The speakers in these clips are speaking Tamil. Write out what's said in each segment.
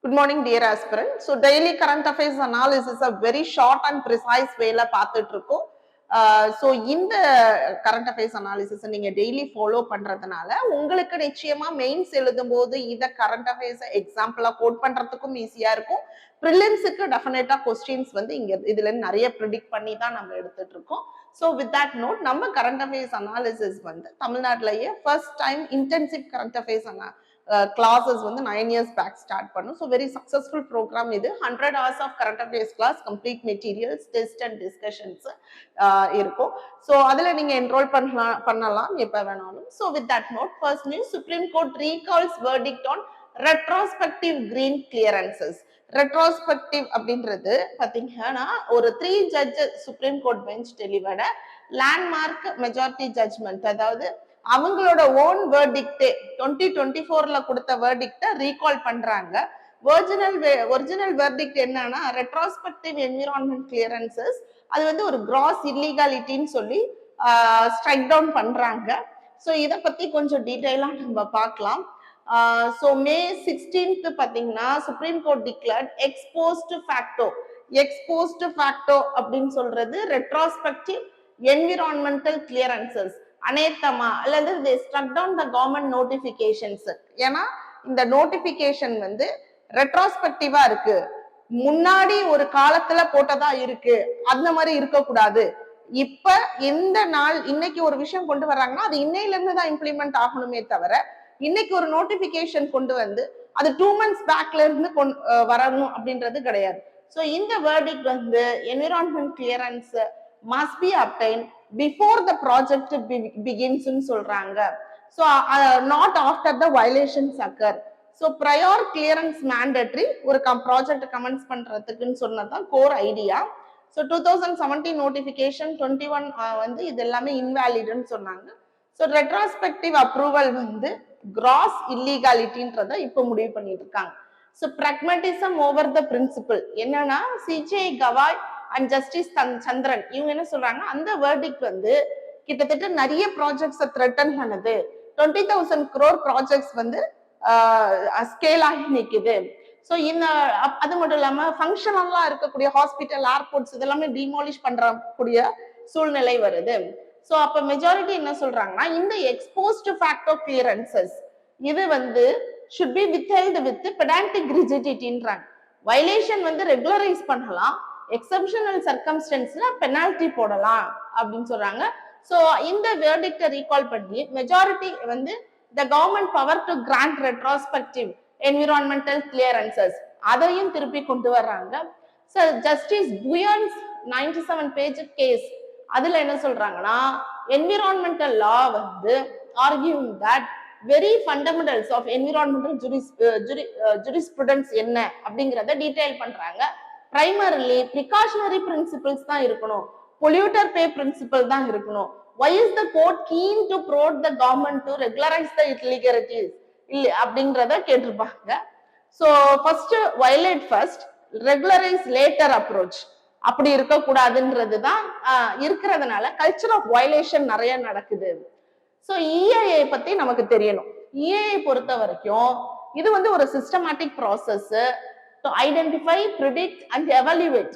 Good morning, dear aspirant. So, daily current affairs analysis a very short and precise way la paathuட்டு இருக்கோம். So இந்த கரண்ட் அஃபேர்ஸ் அனாலிசிஸ் நீங்க டெய்லி ஃபாலோ பண்றதுனால உங்களுக்கு நிச்சயமா மெயின்ஸ் எழுதும் போது இத கரண்ட் அஃபேர்ஸ் எக்ஸாம்பிளா கோட் பண்றதுக்கும் ஈஸியா இருக்கும். ப்ரிலிம்ஸுக்கு டெஃபினட்டா கொஸ்டின்ஸ் வந்து இங்க இதுல நிறைய ப்ரிடிக்ட் பண்ணி தான் நம்ம எடுத்துட்டு இருக்கோம். ஸோ வித் தட் நோட் நம்ம கரண்ட் அஃபேர்ஸ் அனாலிசிஸ் வந்து தமிழ்நாட்டிலேயே first time intensive current affairs classes வந்து 9 years back start பண்ணும். So very successful program இது. 100 hours of current affairs class, complete materials, test and discussions இருக்கும். So அதுல நீங்க enroll பண்ணலாம் எப்ப வேணாலும். So with that note, first news, Supreme Court recalls verdict on retrospective green clearances. Retrospective அப்படின்றது பாத்தீங்கன்னா ஒரு 3 judge Supreme Court bench delivered landmark majority judgment, அதாவது அவங்களோட ஓன் வேர்டிக்டே 2024ல கொடுத்த வேர்டிக்ட ரீகால் பண்றாங்க. ஒரிஜினல் வேர்டிக்ட் என்னன்னா ரெட்ரோஸ்பெக்டிவ் என்விரான்மெண்ட் கிளியரன்சஸ் அது வந்து ஒரு கிராஸ் இல்லீகாலிட்டின்னு சொல்லி ஸ்ட்ரைக் டவுன் பண்றாங்க. ஸோ இதை பத்தி கொஞ்சம் டீட்டெயிலா நம்ம பார்க்கலாம். ஸோ May 16th பாத்தீங்கன்னா சுப்ரீம் கோர்ட் டிக்ளேர்ட் எக்ஸ்போஸ்ட் ஃபேக்டோ அப்படின்னு சொல்றது ரெட்ரோஸ்பெக்டிவ் என்விரான்மெண்டல் கிளியரன்சஸ் அனேத்தமா அல்லது they struck down the government notifications. ஏன்னா இந்த நோட்டிபிகேஷன் வந்து ரெட்ரோஸ்பெக்டிவா இருக்கு, முன்னாடி ஒரு காலத்துல போட்டதா இருக்கு, அந்த மாதிரி இருக்கக்கூடாது. இப்ப எந்த நாள் இன்னைக்கு ஒரு விஷயம் கொண்டு வர்றாங்கன்னா அது இன்னையில இருந்து தான் இம்ப்ளிமெண்ட் ஆகணுமே தவிர இன்னைக்கு ஒரு நோட்டிபிகேஷன் கொண்டு வந்து அது 2 months பேக்ல இருந்து வரணும் அப்படின்றது கிடையாது. ஸோ இந்த வேர்டிக்ட் வந்து environment clearance must be obtained before the project begins ன்னு சொல்றாங்க. So not after the violations occur. So prior clearance mandatory ஒரு ப்ராஜெக்ட் கமென்ஸ் பண்றதுக்குன்னு சொன்னதான் கோர் ஐடியா. So 2017 notification 21 வந்து இது எல்லாமே இன்வாலிட்னு சொன்னாங்க. So retrospective approval வந்து கிராஸ் இல்லீகாலிட்டின்றத இப்போ முடிவு பண்ணிட்டு இருக்காங்க. So pragmatism over the principle என்னன்னா CJI கவாய் அண்ட் ஜஸ்டிஸ் சந்திரன் இவங்க என்ன சொல்றாங்க, அந்த வேர்டிக்ட் வந்து கிட்டத்தட்ட நிறைய ப்ராஜெக்ட்ஸ் த்ரெட்டன் பண்ணுது. 20,000 crore ப்ராஜெக்ட்ஸ் வந்து ஸ்கேல் ஆகி நிக்குது. ஸோ இந்த அது மட்டும் இல்லாம ஃபங்க்ஷனலா இருக்கக்கூடிய ஹாஸ்பிட்டல், ஏர்போர்ட்ஸ் இதெல்லாமே டிமாலிஷ் பண்றக்கூடிய சூழ்நிலை வருது. ஸோ அப்ப மெஜாரிட்டி என்ன சொல்றாங்கன்னா இந்த எக்ஸ்போஸ்ட் ஃபேக்டோ கிளியரன்சஸ் இது வந்து should be withheld with pedantic rigidityன்றாங்க. வயலேஷன் வந்து ரெகுலரைஸ் பண்ணலாம், எக்ஸப்ஷனல் சர்க்கம்ஸ்டன்ஸ்ல பெனால்டி போடலாம் அப்படின்னு சொல்றாங்க. ஸோ இந்த வேர்டிக்ட ரீகால் பண்ணி மெஜாரிட்டி வந்து the government power to grant retrospective environmental clearances அதையும் திருப்பி கொண்டு வர்றாங்க. So justice Bhuyan's 97 page case அதுல என்ன சொல்றாங்கன்னா என்விரான்மெண்டல் லா வந்து arguing that very fundamentals of environmental jurisprudence என்ன அப்படிங்கிறத டீடைல் பண்றாங்க. பிரைமரிலி ப்ரிகாஷனரி பிரின்சிபிள்ஸ் தான் இருக்கணும், பொல்யூட்டர் பே பிரின்சிபல் தான் இருக்கணும். why is the court keen to prod the government to regularize the illegalities இல்ல அப்படிங்கறத கேட்டிருப்பாங்க. So first violate first, regularise later approach அப்படி இருக்கக்கூடாதுன்றது தான் இருக்கிறதுனால கல்ச்சர் ஆஃப் வயலேஷன் நிறைய நடக்குது. ஸோ இஏஏ பத்தி நமக்கு தெரியணும். இஏஏ பொறுத்த வரைக்கும் இது வந்து ஒரு systematic process to identify, predict and evaluate.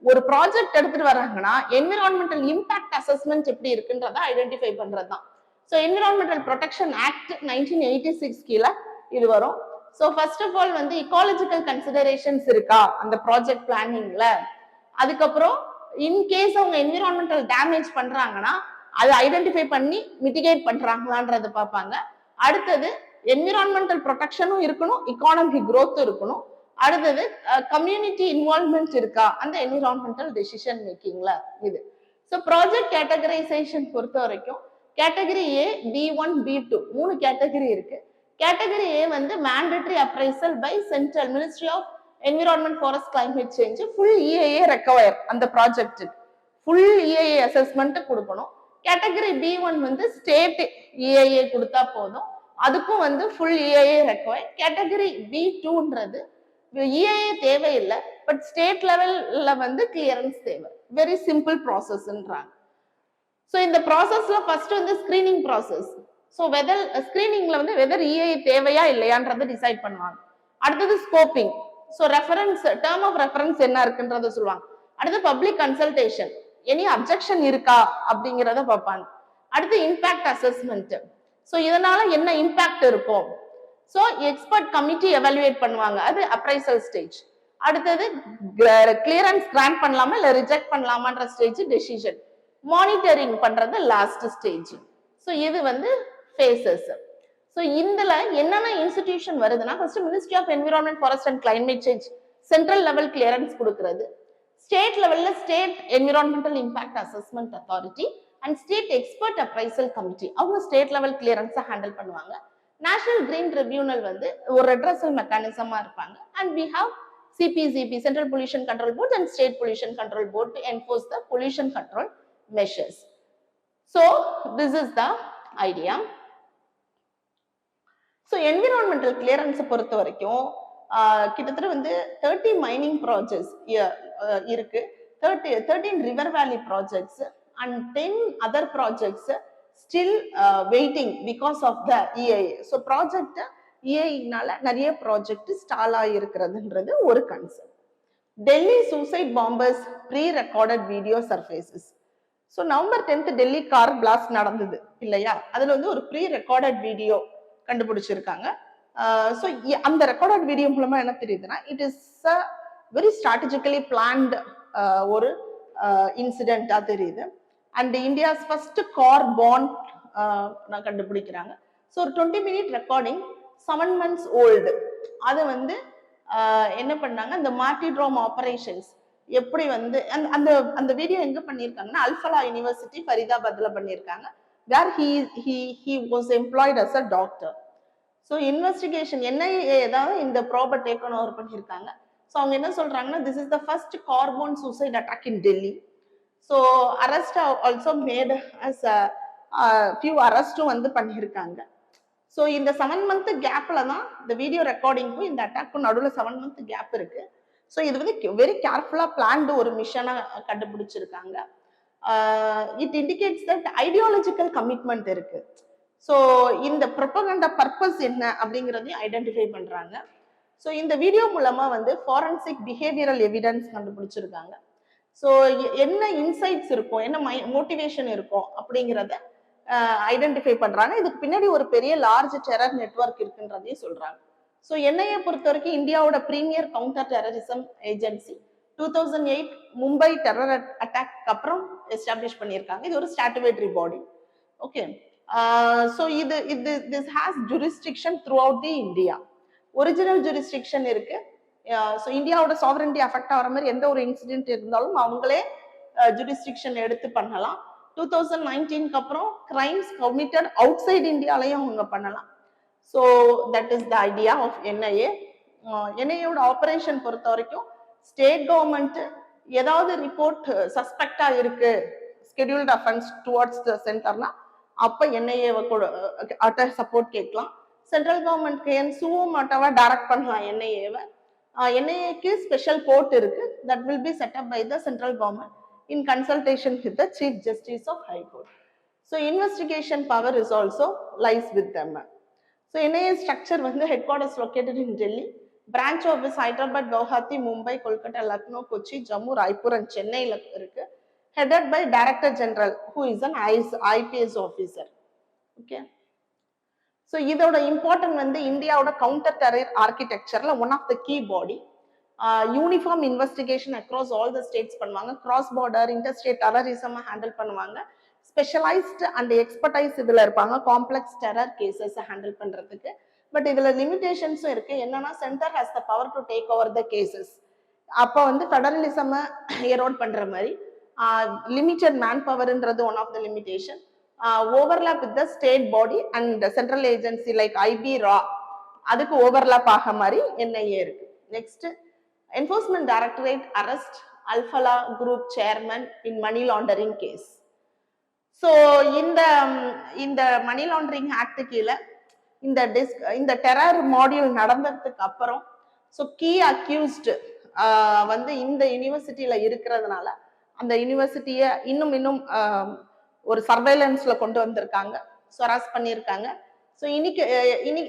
ஒரு ப்ராஜெக்ட் எடுத்துட்டு வராங்கன்னா என்விரான்மெண்டல் இம்பாக்ட் அசஸ்மெண்ட் எப்படி இருக்குன்றத ஐடென்டிஃபை பண்றதுதான். ஸோ என்விரான்மெண்டல் ப்ரொடெக்ஷன் ஆக்ட் 1986 கீழே இது வரும். ஸோ ஃபர்ஸ்ட் ஆஃப் ஆல் வந்து இக்காலஜிக்கல் கன்சிடரேஷன்ஸ் இருக்கா அந்த ப்ராஜெக்ட் பிளானிங்ல, அதுக்கப்புறம் இன்கேஸ் அவங்க என்விரான்மெண்டல் டேமேஜ் பண்றாங்கன்னா அதை ஐடென்டிஃபை பண்ணி மிட்டிகேட் பண்றாங்களான்றத பார்ப்பாங்க. அடுத்தது என்விரான்மெண்டல் ப்ரொடெக்ஷனும் இருக்கணும், எக்கானமிக் growth இருக்கணும். அடுத்தது கம்யூனிட்டி இன்வால்வ்மெண்ட் இருக்கா அந்த என்விரான்மெண்டல் டெசிஷன் மேக்கிங்ல இது. ஸோ ப்ராஜெக்ட் கேட்டகரைசேஷன் பொறுத்த வரைக்கும் category A, B1, B2 3 category இருக்கு. கேட்டகரி ஏ வந்து mandatory appraisal by central ministry of environment, forest, climate change. Full EIA require அந்த ப்ராஜெக்ட் ஃபுல் இஏஏ அசஸ்மெண்ட் கொடுக்கணும். கேட்டகரி B1 வந்து ஸ்டேட் இஏஏ கொடுத்தா போதும், அதுக்கும் வந்து ஃபுல் இஏஏ ரெக்வயர். கேட்டகரி B2ன்றது இஏஏ தேவையில்லை, பட் ஸ்டேட் லெவல்ல வந்து கிளியரன்ஸ் தேவை. Very simple ப்ராசஸ்ன்றாங்க. ஸோ இந்த ப்ராசஸ்ல ஃபர்ஸ்ட் வந்து ஸ்கிரீனிங் ப்ராசஸ். ஸோ வெதர் ஸ்கிரீனிங்ல வந்து வெதர் இஏஏ தேவையா இல்லையான்றதை டிசைட் பண்ணுவாங்க. அடுத்தது scoping. So reference term of reference என்ன இருக்குன்றத சொல்லுவாங்க. அடுத்து பப்ளிக் கன்சல்டேஷன், எனி அப்ஜெக்ஷன் இருக்கா அப்படிங்கிறத பார்ப்பாங்க. அடுத்து இம்பாக்ட் அசஸ்மெண்ட், ஸோ இதனால என்ன இம்பாக்ட் இருக்கும். ஸோ எக்ஸ்பர்ட் கமிட்டி எவாலுவேட் பண்ணுவாங்க, அது அப்ரைசல் ஸ்டேஜ். அடுத்தது கிளியரன்ஸ் கிராண்ட் பண்ணலாமா இல்ல ரிஜெக்ட் பண்ணலாமான்ற ஸ்டேஜ் டெசிஷன். மானிட்டரிங் பண்றது லாஸ்ட் ஸ்டேஜ். ஸோ இது வந்து ஃபேசஸ். ஸோ இதுல என்னென்ன இன்ஸ்டிடியூஷன் வருதுன்னா, first ministry of environment forest and climate change central level clearance கொடுக்கிறது. ஸ்டேட் லெவல்ல state environmental impact assessment authority and state expert appraisal committee, அவங்க ஸ்டேட் லெவல் கிளியரன்ஸை ஹேண்டில் பண்ணுவாங்க. நேஷனல் கிரீன் ட்ரிபியூனல் வந்து ஒரு ரெட்ரஸல் மெக்கானிசமா இருப்பாங்க. And we have CPCB, Central Pollution Control Board, and State Pollution Control Board to enforce the pollution control measures. So this is the idea. So environmental clearance பொறுத்த வரைக்கும் கிட்டத்தட்ட வந்து 30 mining projects இருக்கு, 13 river valley projects and 10 other projects still waiting because of the EIA. So project EIA-னால நிறைய ப்ராஜெக்ட் ஸ்டால் ஆகிருக்கிறதுன்றது ஒரு concern. Delhi suicide bombers pre recorded video surfaces. So November 10th Delhi car blast நடந்தது இல்லையா, அதுல வந்து ஒரு ப்ரீ ரெக்கார்டட் வீடியோ கண்டுபிடிச்சிருக்காங்க. ஸோ அந்த ரெக்கார்டட் வீடியோ மூலமா என்ன தெரியுதுன்னா, it is a very strategically planned ஒரு இன்சிடென்டா தெரியுது. And India's first car bomb கண்டுபிடிக்கிறாங்க. ஸோ ஒரு 20-minute ரெக்கார்டிங் 7 months old, அது வந்து என்ன பண்ணாங்க, இந்த மார்டிட்ரோம் ஆபரேஷன்ஸ் எப்படி வந்து அந்த அந்த வீடியோ எங்க பண்ணியிருக்காங்கன்னா அல்ஃபலா யூனிவர்சிட்டி ஃபரிதாபாத்ல பண்ணியிருக்காங்க. Where he was employed as a doctor. So investigation NIA ஏதாவது இந்த ப்ராபை டேக் ஓவர் பண்ணியிருக்காங்க. ஸோ அவங்க என்ன சொல்றாங்கன்னா, this is the first car bomb suicide attack in Delhi. So arrest also made as few அரெஸ்டும் வந்து பண்ணியிருக்காங்க. ஸோ இந்த 7 month கேப்ல தான் இந்த வீடியோ ரெக்கார்டிங்க்கும் இந்த அட்டாக்கும் நடுவில் 7 month கேப் இருக்கு. ஸோ இது வந்து வெரி கேர்ஃபுல்லா பிளான்டு ஒரு மிஷனை கண்டுபிடிச்சிருக்காங்க. It indicates that ideological commitment இருக்கு. ஸோ இந்த ப்ரொபகண்டா பர்பஸ் என்ன அப்படிங்கிறதையும் ஐடென்டிஃபை பண்றாங்க. ஸோ இந்த வீடியோ மூலமா வந்து ஃபாரன்சிக் பிஹேவியரல் எவிடன்ஸ் கண்டுபிடிச்சிருக்காங்க. ஸோ என்ன இன்சைட்ஸ் இருக்கும், என்ன மோட்டிவேஷன் இருக்கும் அப்படிங்கிறத ஐடென்டிஃபை பண்றாங்க. இதுக்கு பின்னாடி ஒரு பெரிய லார்ஜ் டெரர் நெட்வொர்க் இருக்குன்றதையும் சொல்றாங்க. ஸோ NIA பொறுத்த வரைக்கும் இந்தியாவோட premier counter terrorism agency 2008 Mumbai terror attack அப்புறம் எஸ்டாப்ளிஷ் பண்ணியிருக்காங்க. இது ஒரு statutory body. Okay, so this has jurisdiction throughout the India. Original jurisdiction இருக்கு. ஸோ இந்தியாவோட சாவரன்டி அஃபெக்ட் ஆகிற மாதிரி எந்த ஒரு இன்சிடென்ட் இருந்தாலும் அவங்களே ஜூரிஸ்டிக்ஷன் எடுத்து பண்ணலாம். 2019 அப்புறம் கிரைம்ஸ் கமிட்டட் அவுட் சைட் இந்தியாலையும் அவங்க பண்ணலாம். So that is the idea of NIA. NIA-யோட ஆபரேஷன் பொறுத்த வரைக்கும் ஸ்டேட் கவர்மெண்ட் ஏதாவது ரிப்போர்ட் சஸ்பெக்டா இருக்கு, ஸ்கெடியூல்ட் அஃபென்ஸ் டுவர்ட்ஸ் த சென்டர்னா அப்ப NIA-வை கூட சப்போர்ட் கேட்கலாம். Central government suo motu direct பண்ணலாம் NIA-வை. NIA-க்கு ஸ்பெஷல் கோர்ட் இருக்கு, that will be set up by the central government in consultation with the Chief Justice of High Court. So investigation power is also lies with them. So NIA structure வந்து headquarters located in Delhi, branch office Hyderabad, Guwahati, Mumbai, Kolkata, Lucknow, Kochi, Jammu, Raipur and Chennai இருக்கு. Headed by Director General who is an IPS officer. Okay. So இதோட important வந்து இந்தியாவோட counter terror architectureல one of the key body. Uniform investigation across all the states பண்ணுவாங்க. Cross border interstate terrorism handle பண்ணுவாங்க. ஸ்பெஷலைஸ்டு அண்ட் எக்ஸ்பர்டைஸ் இதுல இருப்பாங்க காம்ப்ளெக்ஸ் டெரர் கேசஸ் ஹேண்டில் பண்றதுக்கு. பட் இதுல லிமிடேஷன்ஸும் இருக்கு. என்னன்னா, centre has the power to take over the cases. அப்போ வந்து ஃபெடரலிசம் எரோட் பண்ற மாதிரி லிமிட்டட் மேன் பவர்ன்றது one of the limitation. Overlap with the state body and central agency like IB RA அதுக்கு ஓவர்லாப் ஆக மாதிரி NIA இருக்கு. Next, Enforcement Directorate arrest Alfala Group chairman in money laundering case. So இந்த மணி லாண்டரிங் ஆக்ட் கீழே இந்த டெரர் மாடியூல் நடந்ததுக்கு அப்புறம் ஸோ கீ அக்யூஸ்டு வந்து இந்த யூனிவர்சிட்டியில இருக்கிறதுனால அந்த யூனிவர்சிட்டியை இன்னும் ஒரு சர்வைலன்ஸ்ல கொண்டு வந்திருக்காங்க. ஸோ அரெஸ்ட் பண்ணியிருக்காங்க. ஸோ இன்னைக்கு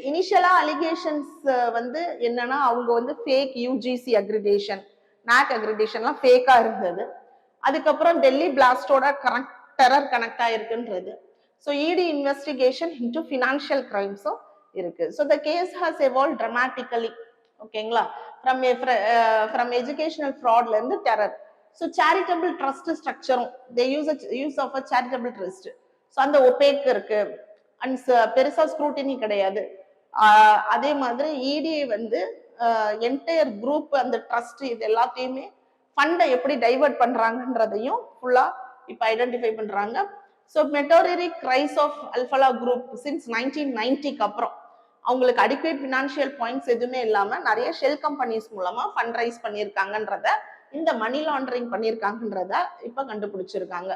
இனிஷியலா அலிகேஷன்ஸ் வந்து என்னன்னா அவங்க வந்து ஃபேக் யூஜிசி அக்ரிடேஷன், நாக் அக்ரிடேஷன்லாம் ஃபேக்கா இருந்தது. அதுக்கப்புறம் டெல்லி பிளாஸ்டோட டெரர் கனெக்ட் ஆயிருக்குன்றது. So ED investigation into financial கிரைம்ஸும் இருக்கு. So the case has evolve dramatically. ஓகேங்களா? ஃப்ரம் எஜுகேஷனல் ஃப்ராட்ல இருந்து டெரர். ஸோ சேரிட்டபிள் ட்ரஸ்ட் ஸ்ட்ரக்சரும் the use of a charitable trust. So அந்த ஒபேக் இருக்கு அண்ட் பெருசா ஸ்க்ரூட்டினி கிடையாது. அதே மாதிரி இடி வந்து என்டையர் குரூப் அந்த ட்ரஸ்ட் இது எல்லாத்தையுமே ஃபண்டை எப்படி டைவர்ட் பண்றாங்கன்றதையும் ஃபுல்லா இப்ப ஐடென்டிஃபை பண்றாங்க. So meteoric rise of Al Falah group since 1990க்கு அப்புறம் அவங்களுக்கு அடிக்குவேட் ஃபினான்ஷியல் பாயிண்ட்ஸ் எதுவுமே இல்லாம நிறைய ஷெல் கம்பெனிஸ் மூலமா ஃபண்ட் ரைஸ் பண்ணியிருக்காங்கன்றத, இந்த மணி லாண்டரிங் பண்ணியிருக்காங்கன்றத இப்ப கண்டுபிடிச்சிருக்காங்க.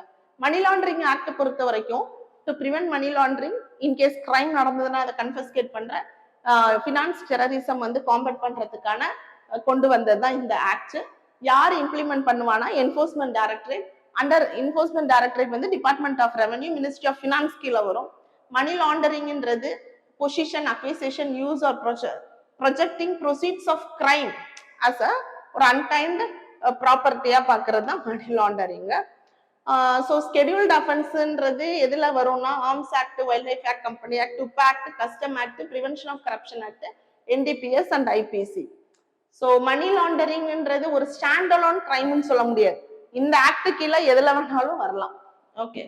மணி லாண்டரிங் ஆக்ட் பொறுத்த வரைக்கும் to prevent money laundering, in case crime நடந்ததுன்னா அதை கன்ஃபஸ்கேட் பண்ற, ஃபினான்ஸ் டெரரிசம் வந்து காம்பேட் பண்றதுக்கான கொண்டு வந்தது தான் இந்த ஆக்ட். யார் இம்ப்ளிமெண்ட் பண்ணுவானா? Enforcement directorate. Under enforcement directorate வந்து department of revenue, ministry of finance கீழே வரும். மணி லாண்டரிங்ன்றது possession, acquisition, use or projecting proceeds of crime as a ஒரு அன்டைம்டு ப்ராப்பர்ட்டியா பாக்குறது தான் மணி லாண்டரிங். ஸோ ஸ்கெடியூல்டு அஃபென்ஸ்ன்றது எதுல வரும்னா arms act, wild life act, company act, உப் act, custom act, prevention of corruption act, NDPS and IPC. So money லாண்டரிங்ன்றது ஒரு ஸ்டாண்ட் அலோன் கிரைம்னு சொல்ல முடியாது. இந்த ஆக்ட் கீழே எதுல வேணாலும் வரலாம். ஓகே.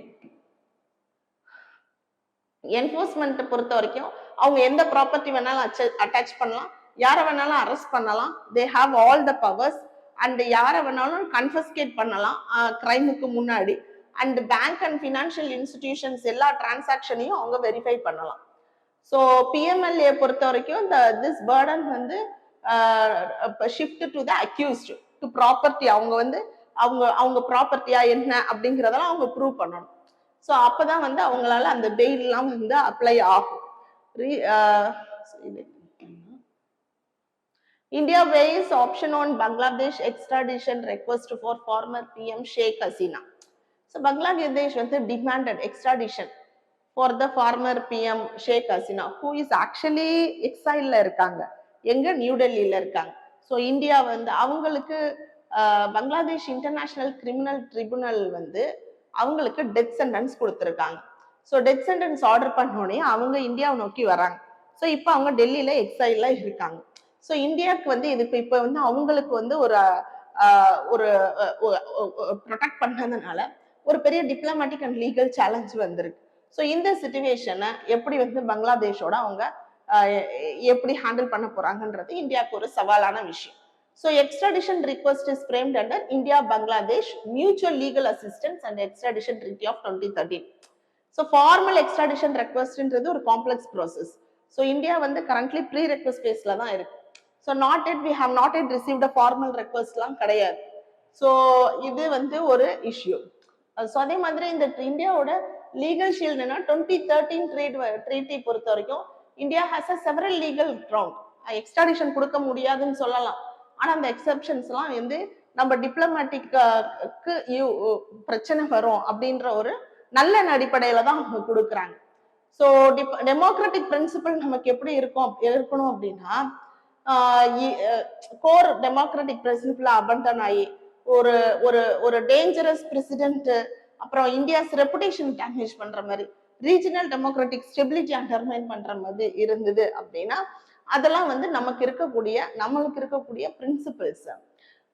என்ஃபோர்ஸ்மெண்ட் பொறுத்த வரைக்கும் அவங்க எந்த ப்ராப்பர்ட்டி வேணாலும் அட்டாச் பண்ணலாம், யாரை வேணாலும் அரெஸ்ட் பண்ணலாம். They have all the powers. And யாரை வேணாலும் கன்ஃபஸ்கேட் பண்ணலாம் கிரைமுக்கு முன்னாடி. And bank and financial institutions எல்லா டிரான்சாக்ஷனையும் அவங்க வெரிஃபை பண்ணலாம். ஸோ பிஎம்எல்ஏ பொறுத்த வரைக்கும் திஸ் பர்டன் வந்து shift to the accused to property. அவங்க வந்து அவங்க ப்ராப்பர்ட்டியா என்ன அப்படிங்கிறதெல்லாம் அவங்க ப்ரூவ் பண்ணணும். ஸோ அப்பதான் வந்து அவங்களால அந்த பெயில்லாம் வந்து அப்ளை ஆகும். India weighs option on Bangladesh extradition request for former PM Sheikh Hasina. So Bangladesh வந்து demanded extradition for the former PM Sheikh Hasina, who is actually exile இருக்காங்க. எங்க? நியூ டெல்லியில இருக்காங்க. ஸோ இந்தியா வந்து அவங்களுக்கு பங்களாதேஷ் இன்டர்நேஷனல் கிரிமினல் ட்ரிபுனல் வந்து அவங்களுக்கு டெத் சென்டென்ஸ் கொடுத்துருக்காங்க. ஸோ டெத் சென்டென்ஸ் ஆர்டர் பண்ணோடனே அவங்க இந்தியாவை நோக்கி வராங்க. ஸோ இப்போ அவங்க டெல்லியில எக்ஸைல்ல இருக்காங்க. ஸோ இந்தியாவுக்கு வந்து இதுக்கு இப்போ வந்து அவங்களுக்கு வந்து ஒரு ப்ரொடெக்ட் பண்ணதுனால ஒரு பெரிய டிப்ளமேட்டிக் அண்ட் லீகல் சேலஞ்ச் வந்திருக்கு. ஸோ இந்த சிச்சுவேஷனை எப்படி வந்து பங்களாதேஷோட அவங்க எப்படி ஹேண்டில் பண்ண போறாங்கன்றது இந்தியாவுக்கு ஒரு சவாலான விஷயம். So extradition request is framed under India Bangladesh mutual legal assistance and extradition treaty of 2013. So formal extradition ரெக்வெஸ்ட்ன்றது ஒரு காம்ப்ளெக்ஸ் ப்ராசஸ். ஸோ இந்தியா வந்து கரண்ட்லி ப்ரீ ரெக்வெஸ்ட் ஃபேஸ்ல தான் இருக்கு. So we have not yet received a formal request எல்லாம் கிடையாது. ஸோ இது வந்து ஒரு இஷ்யூ. ஸோ அதே மாதிரி இந்த இந்தியாவோட லீகல் ஷீல்ட் என்ன 2013 ட்ரீட்டி பொறுத்த வரைக்கும் India has a several legal ground. Extradition கொடுக்க முடியாதுன்னு சொல்லலாம். ஆனா அந்த எக்ஸப்ஷன்ஸ் எல்லாம் வந்து நம்ம டிப்ளமேட்டிக்கு பிரச்சனை வரும் அப்படின்ற ஒரு நல்ல அடிப்படையில தான் அவங்க கொடுக்குறாங்க. ஸோ டெமோக்ராட்டிக் பிரின்சிபல் நமக்கு எப்படி இருக்கணும் அப்படின்னா கோர் டெமோக்ராட்டிக் பிரின்சிபிள் அபண்டன் ஆகி ஒரு டேஞ்சரஸ் பிரசிடென்ட், அப்புறம் இந்தியாஸ் ரெப்புடேஷன் டேமேஜ் பண்ற மாதிரி, ரீஜனல் டெமோக்ராட்டிக் ஸ்டெபிலிட்டி அண்டர்மைன் பண்ற மாதிரி இருந்தது அப்படின்னா அதெல்லாம் வந்து நம்மளுக்கு இருக்கக்கூடிய principles.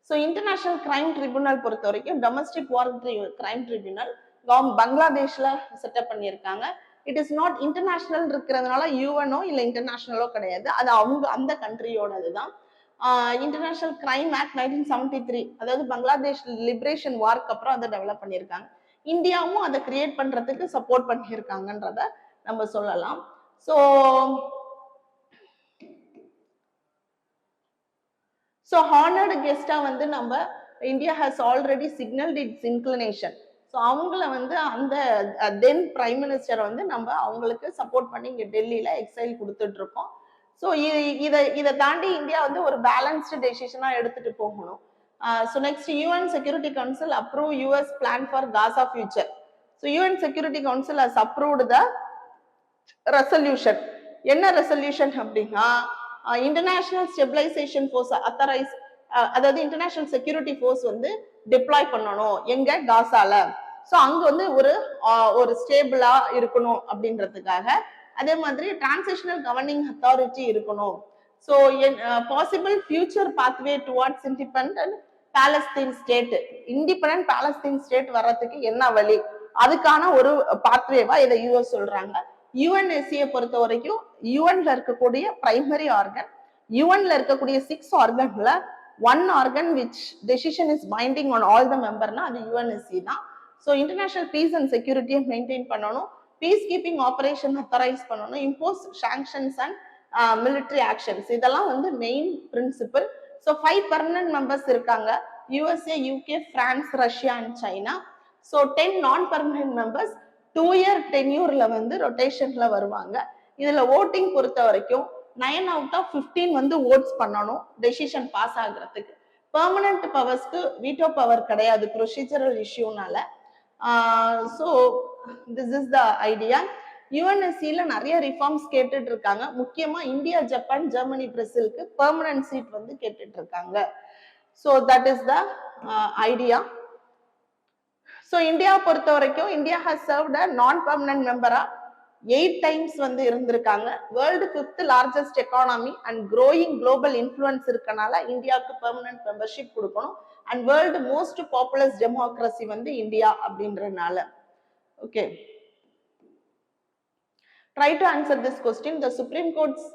So international crime tribunal பொறுத்த வரைக்கும் டொமஸ்டிக் வார் கிரைம் ட்ரிபியூனல் பங்களாதேஷ்ல செட்டப் பண்ணியிருக்காங்க. இட் இஸ் நாட் இன்டர்நேஷனல் இருக்கிறதுனால யூஎன்ஓ இல்லை இன்டர்நேஷனலோ கிடையாது, அது அவங்க அந்த கண்ட்ரியோடதுதான். இன்டர்நேஷனல் கிரைம் ஆக்ட் 1973, அதாவது பங்களாதேஷ் லிபரேஷன் வார்க்கு அப்புறம் அதை டெவலப் பண்ணியிருக்காங்க. இந்தியாவும் அதை கிரியேட் பண்றதுக்கு சப்போர்ட் பண்ணியிருக்காங்கன்றத நம்ம சொல்லலாம். ஸோ ஹானர்டு கெஸ்டா வந்து நம்ம India has already signalled its inclination. So அவங்கள வந்து அந்த தென் பிரைம் மினிஸ்டரை வந்து நம்ம அவங்களுக்கு சப்போர்ட் பண்ணி இங்கே டெல்லியில எக்ஸைல் கொடுத்துட்டு இருக்கோம். ஸோ இதை தாண்டி இந்தியா வந்து ஒரு பேலன்ஸ்டு டெசிஷனா எடுத்துட்டு போகணும். So next UN security council approve US plan for Gaza future. So UN security council has approved the resolution என்ன ரெசல்யூஷன் அப்படின்னா இன்டர்நேஷனல் ஸ்டெபிலைசேஷன் ஃபோர்ஸ் அத்தரைஸ், அதாவது இன்டர்நேஷனல் செக்யூரிட்டி ஃபோர்ஸ் வந்து டிப்ளாய் பண்ணணும் எங்க காசால. ஸோ அங்க வந்து ஒரு ஸ்டேபிளா இருக்கணும் அப்படின்றதுக்காக. அதே மாதிரி டிரான்சிஷனல் கவர்னிங் அத்தாரிட்டி இருக்கணும். So possible future pathway towards independent Palestine state, independent Palestine state வர்றதுக்கு என்ன வழி, அதுக்கான ஒரு பாத்வேவா இதை யூஎஸ் சொல்றாங்க. யுஎன்எஸ்சியை பொறுத்த வரைக்கும் யுஎன்ல இருக்கக்கூடிய பிரைமரி ஆர்கன், யுஎன்ல இருக்கக்கூடிய 6 ஆர்கன்ல 1 organ which decision is binding on all the மெம்பர்னா அது யுஎன்எஸ்சி தான். ஸோ இன்டர்நேஷனல் பீஸ் அண்ட் செக்யூரிட்டியை மெயின்டைன் பண்ணணும், பீஸ் கீப்பிங் ஆபரேஷன் அத்தரைஸ் பண்ணணும், impose sanctions and military actions, இதெல்லாம் வந்து main principle. So 5 permanent members இருக்காங்க, USA, UK, France, Russia and China. So 10 non permanent members 2 year டென்யூர்ல வந்து ரொட்டேஷன்ல வருவாங்க. இதுல ஓட்டிங் பொறுத்த வரைக்கும் 9 அவுட் ஆஃப் 15 வந்து ஓட்ஸ் பண்ணணும் டெசிஷன் பாஸ் ஆகுறதுக்கு. பெர்மனன்ட் பவர்ஸ்க்கு வீட்டோ பவர் கிடையாது ப்ரொசீஜரல் இஷ்யூனால. So this is the idea. யுஎன்எஸ்சியில நிறைய ரிஃபார்ம்ஸ் கேட்டுட்டு இருக்காங்க. முக்கியமா இந்தியா, ஜப்பான், ஜெர்மனி, பிரேசிலுக்கு பெர்மனன்ட் சீட் வந்து கேட்டுட்டு இருக்காங்க. So that is the idea. So India பொறுத்த வரைக்கும் இந்தியா ஹஸ் சர்வ்ட் அ நான் பெர்மனன்ட் மெம்பரா 8 டைம்ஸ் வந்து இருந்திருக்காங்க. World 5th largest economy and growing global influence இருக்கனால இந்தியாவுக்கு பெர்மனன்ட் மெம்பர்ஷிப் கொடுக்கணும். And world most populous democracy வந்து இந்தியா அப்படின்றனால. Okay, try to answer this question. The supreme courts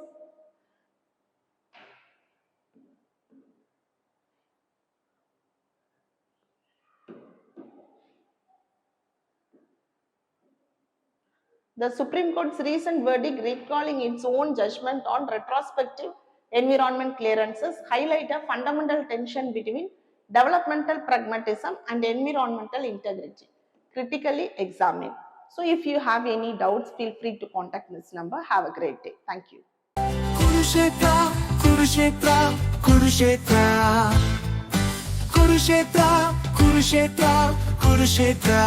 The Supreme Court's recent verdict recalling its own judgment on retrospective environment clearances highlight a fundamental tension between developmental pragmatism and environmental integrity. Critically examine. So if you have any doubts, feel free to contact this number. Have a great day. Thank you. Kurukshetra, Kurukshetra, Kurukshetra. Kurukshetra, Kurukshetra, Kurukshetra.